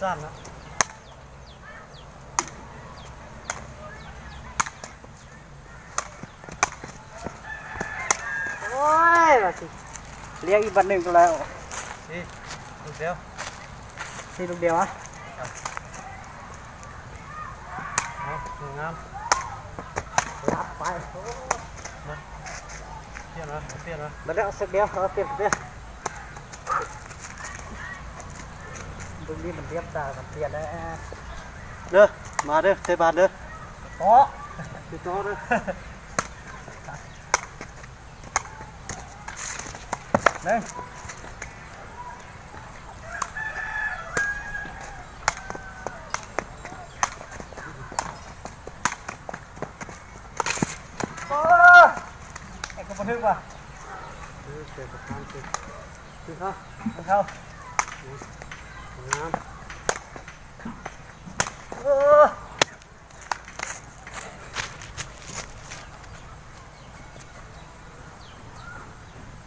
สั้นนะโอ้ยมาสิเลี้ยงอีกบันหนึ่งก็แล้วสิลูกเดียว สิลูกเดียวอ่ะเอางาม รับไป เปลี่ยนนะเปลี่ยนนะ มาเดี๋ยวสักเดียวเอาเปลี่ยนเปลี่ยนตรงนี้มันเรียบตามันเปลี่ยนแล้ว เด้อมาเด้อเทบานเด้อ โอ้ ติดต่อเด้อหนึ่งโอ้ไอ้กระปุกว่ะ เสร็จประทานสิคือเขา เข้าง าม เออ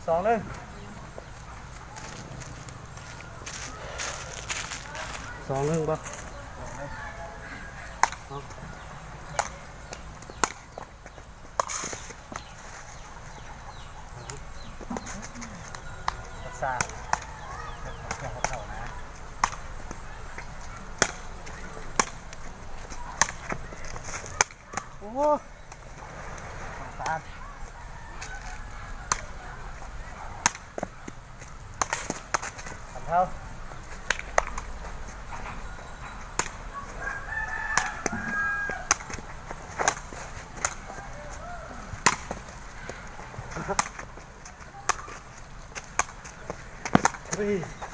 2-1 2-1ป่ะ รักษาอย่างเท่านะโอ้สงสารทำเท่า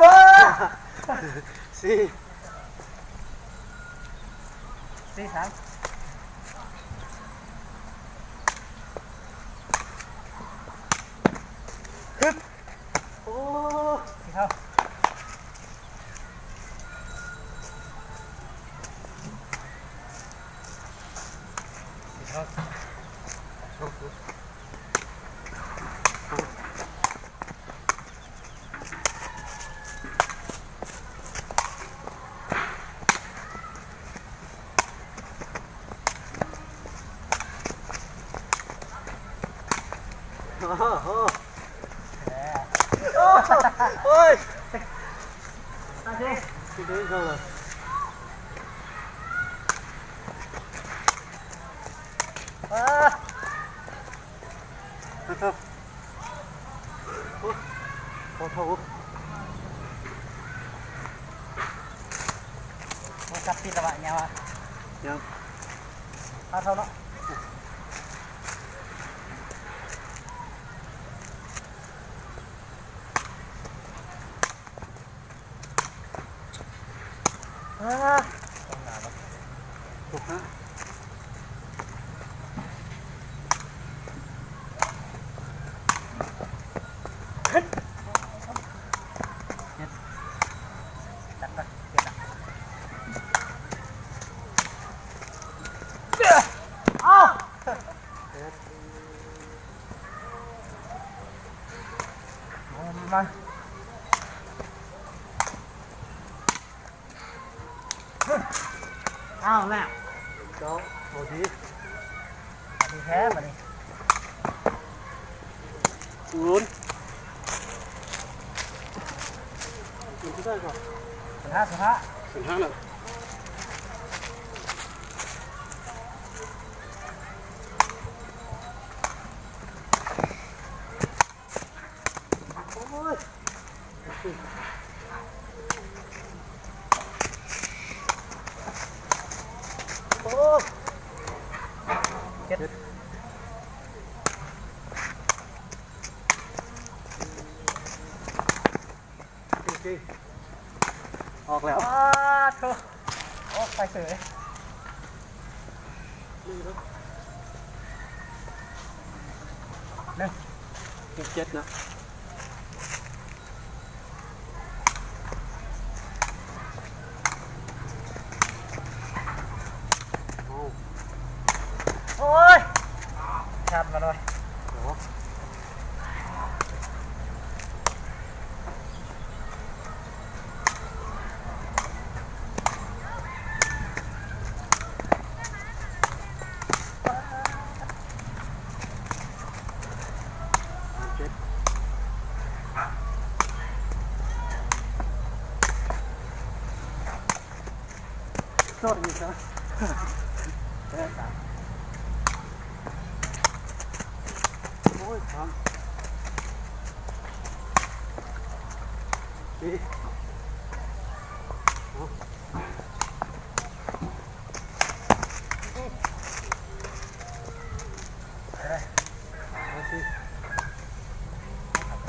ฟ้าสิ 4-3ฮึบโอ้ที่เข้าที่เข้าโอ้ย มาสิ ที่นี่เขาเลย นะครับโอ้โห มาจับปิดระบาดเนี่ยวะ ยัง เอาเท่าเนาะต้องหนาแล้ว ถูกฮะจัดไปเก็บนะเอา มาเอาแล้ว เจ้าเอาดี ดีแท้มาดิ ลุ้นลุ้นที่ได้ก่อน สุดท้ายสุดท้าย สิบห้าเลยโอ้ยโอ้ย เจ็ด จริงๆออกแล้ว เธอโอ้ไปเสย นี่นะ หนึ่ง เจ็ดนะ โอ้ยชัดมาเลย โอ้ เ สดอยู่นะโอ้ยทำดีเอาสิ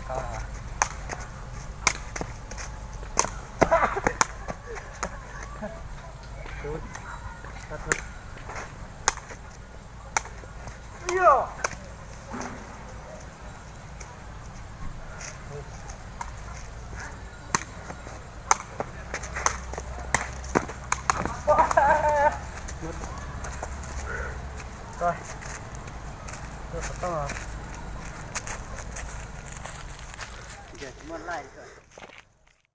เข้าแล้ว ดูตัดเลย โย่ rồi tôi phải to rồi Để muốn lại rồi.